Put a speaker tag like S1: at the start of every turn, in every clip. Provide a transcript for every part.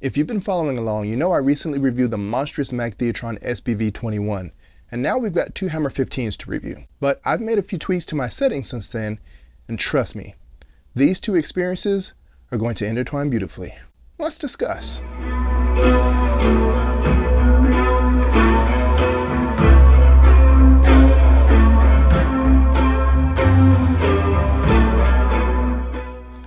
S1: If you've been following along, you know I recently reviewed the monstrous Mag Theatron SBV21, and now we've got two Hammer 15s to review. But I've made a few tweaks to my settings since then, and trust me, these two experiences are going to intertwine beautifully. Let's discuss.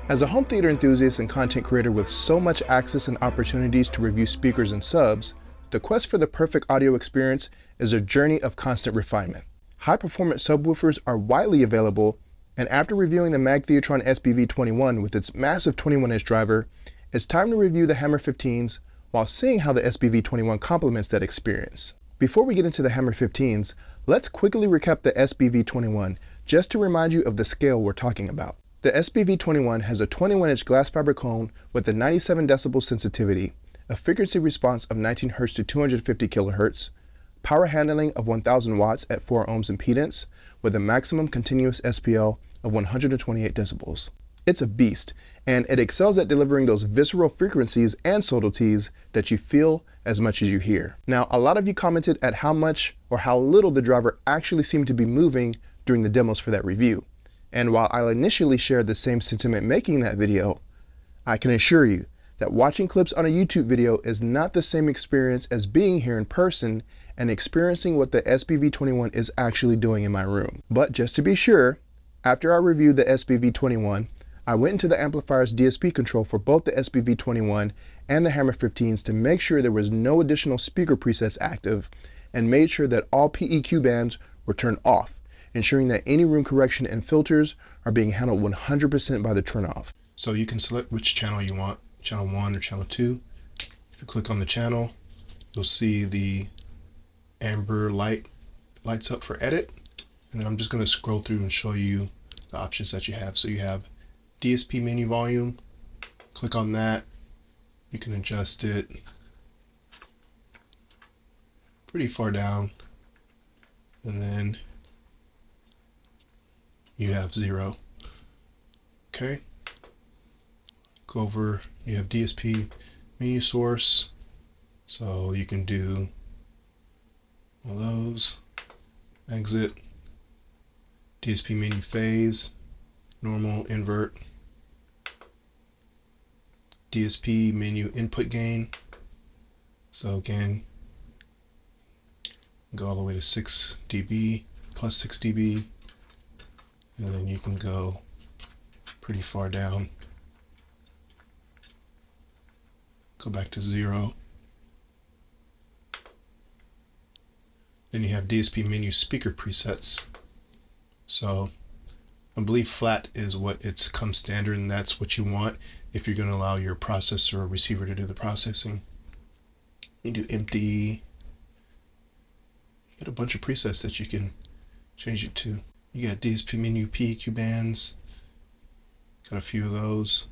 S1: As a home theater enthusiast and content creator with so much access and opportunities to review speakers and subs, the quest for the perfect audio experience is a journey of constant refinement. High-performance subwoofers are widely available, and after reviewing the Mag Theatron SBV21 with its massive 21-inch driver, it's time to review the Hammer 15s while seeing how the SBV21 complements that experience. Before we get into the Hammer 15s, let's quickly recap the SBV21 just to remind you of the scale we're talking about. The SBV21 has a 21-inch glass fiber cone with a 97 decibel sensitivity, a frequency response of 19 Hz to 250 kHz, power handling of 1000 watts at 4 ohms impedance, with a maximum continuous SPL of 128 decibels. It's a beast, and it excels at delivering those visceral frequencies and subtleties that you feel as much as you hear. Now, a lot of you commented at how much or how little the driver actually seemed to be moving during the demos for that review. And while I initially shared the same sentiment making that video, I can assure you that watching clips on a YouTube video is not the same experience as being here in person and experiencing what the SBV21 is actually doing in my room. But just to be sure, after I reviewed the SBV21, I went into the amplifier's DSP control for both the SBV21 and the Hammer 15s to make sure there was no additional speaker presets active, and made sure that all PEQ bands were turned off, ensuring that any room correction and filters are being handled 100% by the turn-off. So you can select which channel you want, channel 1 or channel 2. If you click on the channel, you'll see the amber light lights up for edit. And then I'm just going to scroll through and show you the options that you have. So you have DSP menu volume. Click on that. You can adjust it pretty far down. And then you have 0. Okay. Go over, you have DSP menu source. So you can do all those. Exit. DSP menu phase. Normal, invert. DSP menu input gain. So again, go all the way to 6 dB, plus 6 dB. And then you can go pretty far down. Go back to 0. Then you have DSP menu speaker presets. So I believe flat is what it's come standard, and that's what you want if you're going to allow your processor or receiver to do the processing. You do empty. You got a bunch of presets that you can change it to. You got DSP menu PEQ bands. Got a few of those.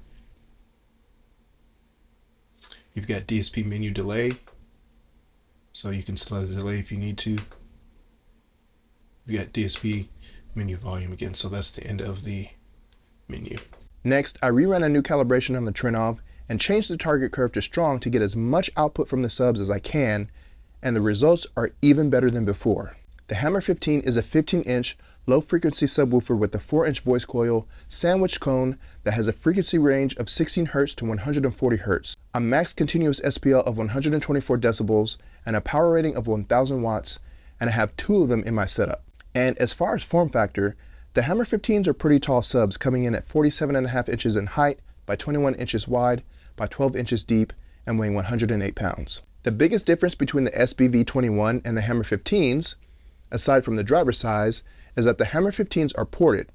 S1: You've got DSP menu delay. So you can select the delay if you need to. You've got DSP menu volume again. So that's the end of the menu. Next, I reran a new calibration on the turn-off and changed the target curve to strong to get as much output from the subs as I can. And the results are even better than before. The Hammer 15 is a 15-inch low-frequency subwoofer with a 4-inch voice coil sandwich cone that has a frequency range of 16 Hz to 140 Hz, a max continuous SPL of 124 decibels, and a power rating of 1000 watts, and I have 2 of them in my setup. And as far as form factor, the Hammer 15s are pretty tall subs, coming in at 47.5 inches in height by 21 inches wide by 12 inches deep and weighing 108 pounds. The biggest difference between the SBV21 and the Hammer 15s, aside from the driver size, is that the Hammer 15s are ported,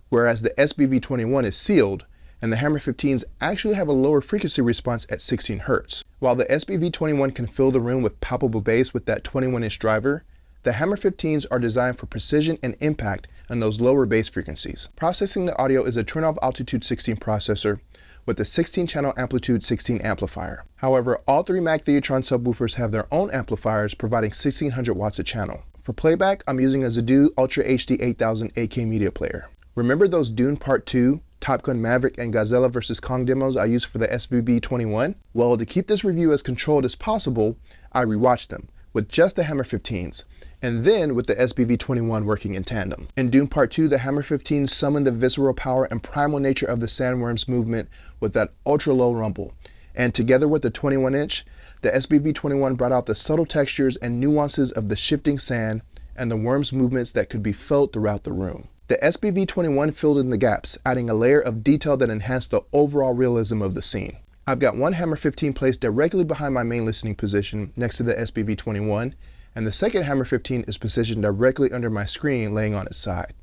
S1: whereas the SBV21 is sealed, and the Hammer 15s actually have a lower frequency response at 16 Hz. While the SBV21 can fill the room with palpable bass with that 21-inch driver, the Hammer 15s are designed for precision and impact on those lower bass frequencies. Processing the audio is a turn-off altitude 16 processor with a 16-channel amplitude 16 amplifier. However, all 3 Mag Theatron subwoofers have their own amplifiers providing 1600 watts a channel. For playback, I'm using a Ultra HD 8000 AK media player. Remember those Dune Part 2 Top Gun Maverick and Godzilla vs. Kong demos I used for the SBV21? Well, to keep this review as controlled as possible, I rewatched them with just the Hammer 15s, and then with the SBV21 working in tandem. In Dune Part 2, the Hammer 15 summoned the visceral power and primal nature of the sandworm's movement with that ultra-low rumble, and together with the 21-inch, the SBV21 brought out the subtle textures and nuances of the shifting sand and the worm's movements that could be felt throughout the room. The SBV21 filled in the gaps, adding a layer of detail that enhanced the overall realism of the scene. I've got one Hammer 15 placed directly behind my main listening position next to the SBV21, and the second Hammer 15 is positioned directly under my screen laying on its side.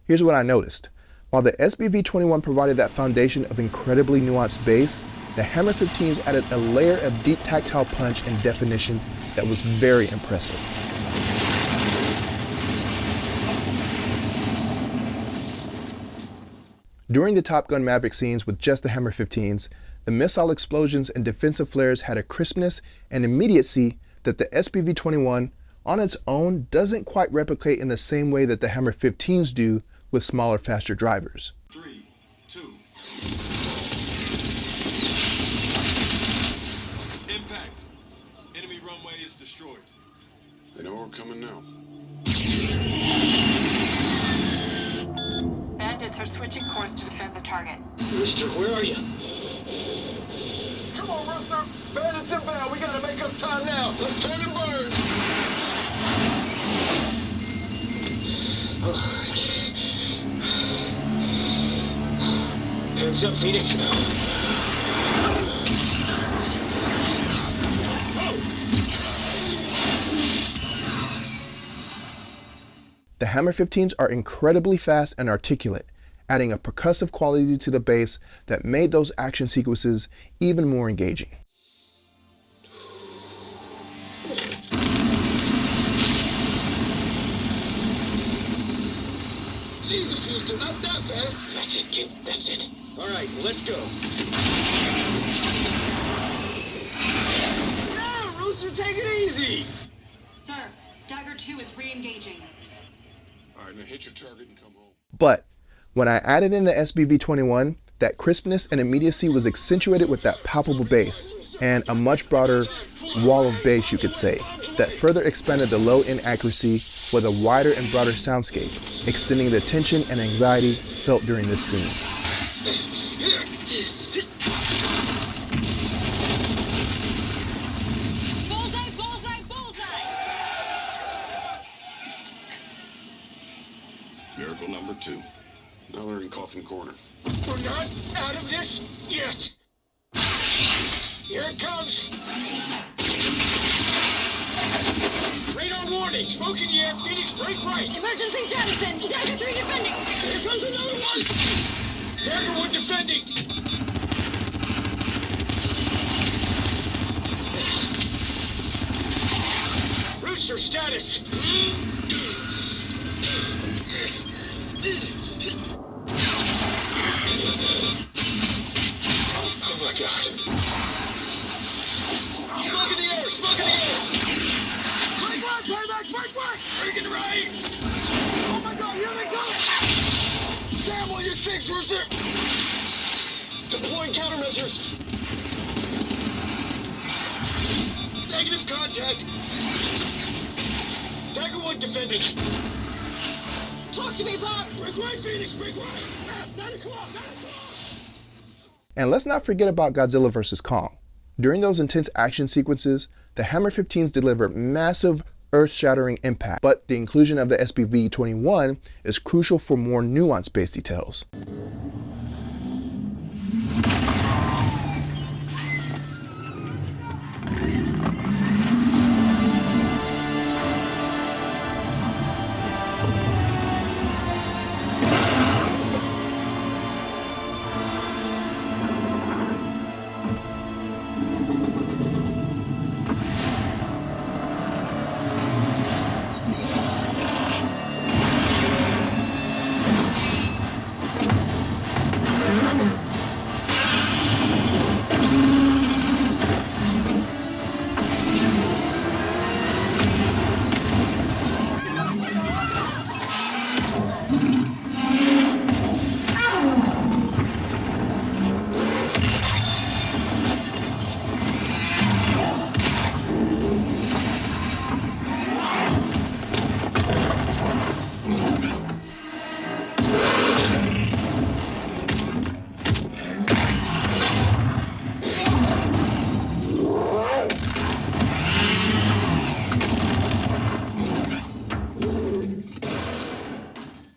S1: Here's what I noticed. While the SBV21 provided that foundation of incredibly nuanced bass, the Hammer 15s added a layer of deep tactile punch and definition that was very impressive. During the Top Gun Maverick scenes with just the Hammer 15s, the missile explosions and defensive flares had a crispness and immediacy that the SBV21 on its own doesn't quite replicate in the same way that the Hammer 15s do with smaller, faster drivers.
S2: 3, 2. Impact. Enemy runway is destroyed.
S3: They know we're coming now.
S4: Bandits are switching course to defend the target.
S5: Rooster, where are you?
S2: Come on, Rooster. Bandits inbound. We gotta make up time now. Let's turn and burn.
S5: Heads up, Phoenix.
S1: The Hammer 15s are incredibly fast and articulate, adding a percussive quality to the bass that made those action sequences even more engaging.
S5: Jesus, Rooster, not that fast. That's it, kid. That's it. All right, let's go.
S2: Yeah, Rooster, take it easy.
S4: Sir, Dagger 2 is re-engaging.
S3: All right, now hit your target and come home.
S1: But when I added in the SBV21, that crispness and immediacy was accentuated with that palpable bass and a much broader wall of bass, you could say, that further expanded the low end accuracy with a wider and broader soundscape, extending the tension and anxiety felt during this scene.
S4: Bullseye, bullseye, bullseye!
S3: Miracle number 2. Now they're in Coffin Corner.
S5: We're not out of this yet. Here it comes. Radar warning. Smoke in the air. Phoenix, break right.
S4: Emergency jettison! Dagger 3 defending!
S5: Here comes another one. Dagger 1 defending. Rooster status.
S2: Oh my God. Smoke in the air! Smoke in the air!
S5: Break right, payback, break right!
S2: Freaking right!
S5: Oh my God, here they go!
S2: Sam on your six, Rooster! Deploying countermeasures! Negative contact! Tiger 1 defended!
S4: Talk to me, Bob!
S5: Break right, Phoenix, break right! 9 o'clock, 9 o'clock!
S1: And let's not forget about Godzilla vs. Kong. During those intense action sequences, the Hammer 15s deliver massive earth-shattering impact, but the inclusion of the SBV21 is crucial for more nuanced base details.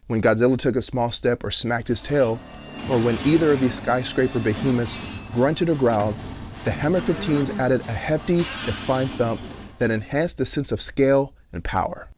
S1: When Godzilla took a small step or smacked his tail, or when either of these skyscraper behemoths grunted or growled, the Hammer 15s added a hefty, defined thump that enhanced the sense of scale and power.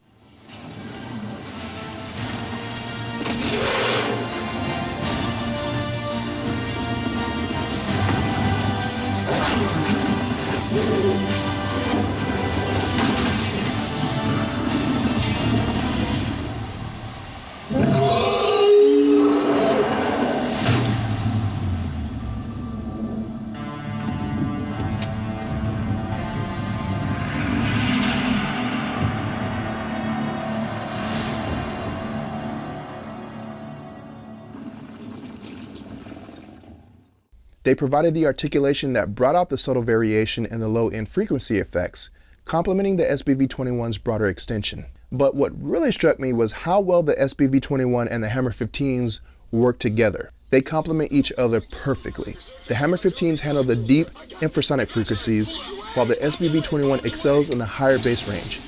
S1: They provided the articulation that brought out the subtle variation in the low-end frequency effects, complementing the SBV21's broader extension. But what really struck me was how well the SBV21 and the Hammer 15s work together. They complement each other perfectly. The Hammer 15s handle the deep infrasonic frequencies, while the SBV21 excels in the higher bass range,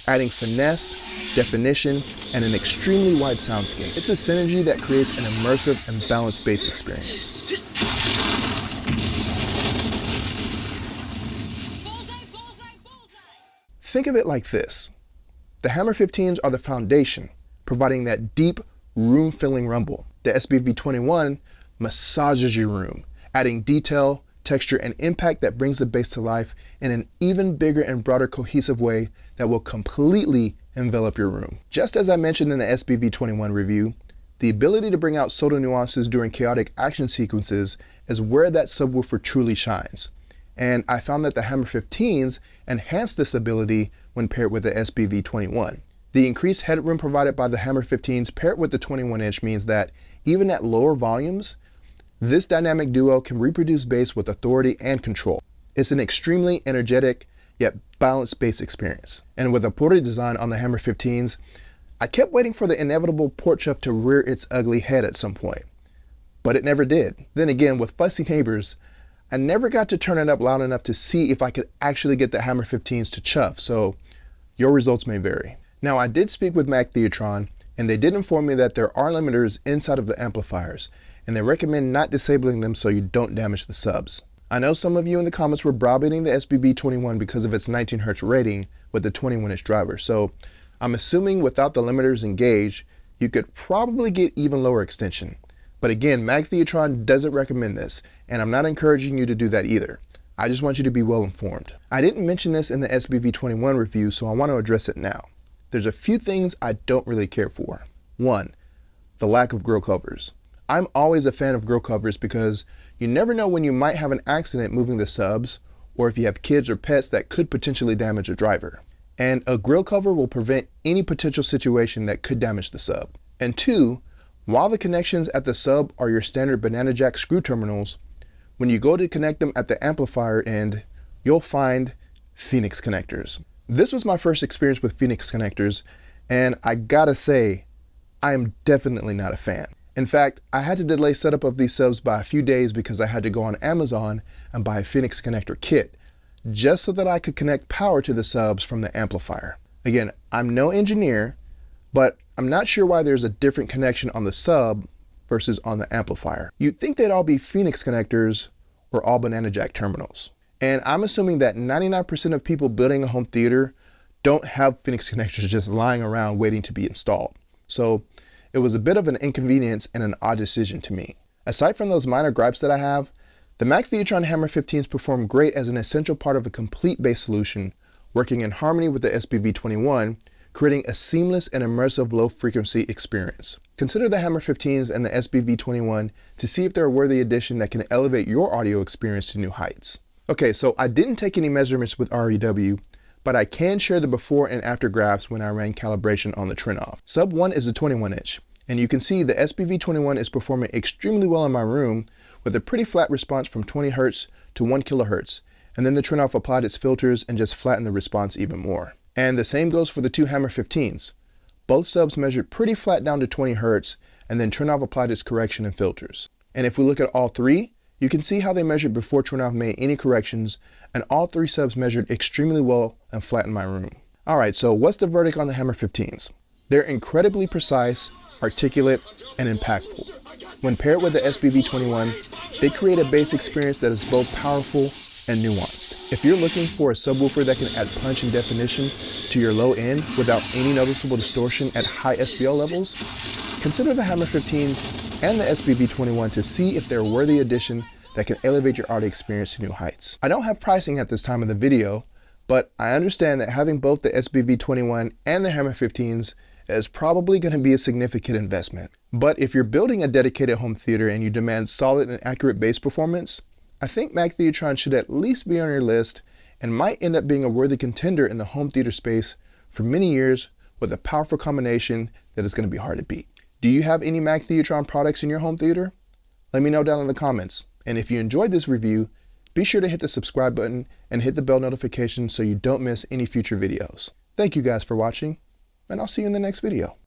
S1: adding finesse, definition, and an extremely wide soundscape. It's a synergy that creates an immersive and balanced bass experience. Think of it like this. The Hammer 15s are the foundation, providing that deep, room-filling rumble. The SBV21 massages your room, adding detail, texture, and impact that brings the bass to life in an even bigger and broader cohesive way that will completely envelop your room. Just as I mentioned in the SBV21 review, the ability to bring out subtle nuances during chaotic action sequences is where that subwoofer truly shines. And I found that the Hammer 15s enhance this ability when paired with the SBV21. The increased headroom provided by the Hammer 15s paired with the 21-inch means that even at lower volumes, this dynamic duo can reproduce bass with authority and control. It's an extremely energetic yet balanced bass experience. And with a ported design on the Hammer 15s, I kept waiting for the inevitable port chuff to rear its ugly head at some point, but it never did. Then again, with fussy neighbors, I never got to turn it up loud enough to see if I could actually get the Hammer 15s to chuff, so your results may vary. Now, I did speak with Mag Theatron, and they did inform me that there are limiters inside of the amplifiers, and they recommend not disabling them so you don't damage the subs. I know some of you in the comments were browbeating the SBV21 because of its 19 Hz rating with the 21-inch driver, so I'm assuming without the limiters engaged, you could probably get even lower extension. But again, Mag Theatron doesn't recommend this, and I'm not encouraging you to do that either. I just want you to be well informed. I didn't mention this in the SBV21 review, so I want to address it now. there's a few things I don't really care for. 1, the lack of grill covers. I'm always a fan of grill covers because you never know when you might have an accident moving the subs, or if you have kids or pets that could potentially damage a driver. And a grill cover will prevent any potential situation that could damage the sub. And 2, while the connections at the sub are your standard banana jack screw terminals, when you go to connect them at the amplifier end, you'll find Phoenix connectors. This was my first experience with Phoenix connectors, and I gotta say, I am definitely not a fan. In fact, I had to delay setup of these subs by a few days because I had to go on Amazon and buy a Phoenix connector kit, just so that I could connect power to the subs from the amplifier. Again, I'm no engineer, but I'm not sure why there's a different connection on the sub versus on the amplifier. You'd think they'd all be Phoenix connectors or all banana jack terminals. And I'm assuming that 99% of people building a home theater don't have Phoenix connectors just lying around waiting to be installed. So it was a bit of an inconvenience and an odd decision to me. Aside from those minor gripes that I have, the Mag Theatron Hammer 15s perform great as an essential part of a complete bass solution, working in harmony with the SBV21, creating a seamless and immersive low-frequency experience. Consider the Hammer 15s and the SBV21 to see if they're a worthy addition that can elevate your audio experience to new heights. Okay, so I didn't take any measurements with REW, but I can share the before and after graphs when I ran calibration on the Trinoff. Sub 1 is a 21-inch, and you can see the SBV21 is performing extremely well in my room with a pretty flat response from 20 Hz to 1 kHz, and then the Trinoff applied its filters and just flattened the response even more. And the same goes for the two Hammer 15s. Both subs measured pretty flat down to 20 Hz, and then Trinoff applied its correction and filters. And if we look at all three, you can see how they measured before Trinoff made any corrections, and all three subs measured extremely well and flattened my room. Alright, so what's the verdict on the Hammer 15s? They're incredibly precise, articulate, and impactful. When paired with the SBV21, they create a bass experience that is both powerful and nuanced. If you're looking for a subwoofer that can add punch and definition to your low end without any noticeable distortion at high SPL levels, consider the Hammer 15s and the SBV21 to see if they're a worthy addition that can elevate your audio experience to new heights. I don't have pricing at this time of the video, but I understand that having both the SBV21 and the Hammer 15s is probably going to be a significant investment. But if you're building a dedicated home theater and you demand solid and accurate bass performance, I think Mag Theatron should at least be on your list and might end up being a worthy contender in the home theater space for many years with a powerful combination that is going to be hard to beat. Do you have any Mag Theatron products in your home theater? Let me know down in the comments. And if you enjoyed this review, be sure to hit the subscribe button and hit the bell notification so you don't miss any future videos. Thank you guys for watching, and I'll see you in the next video.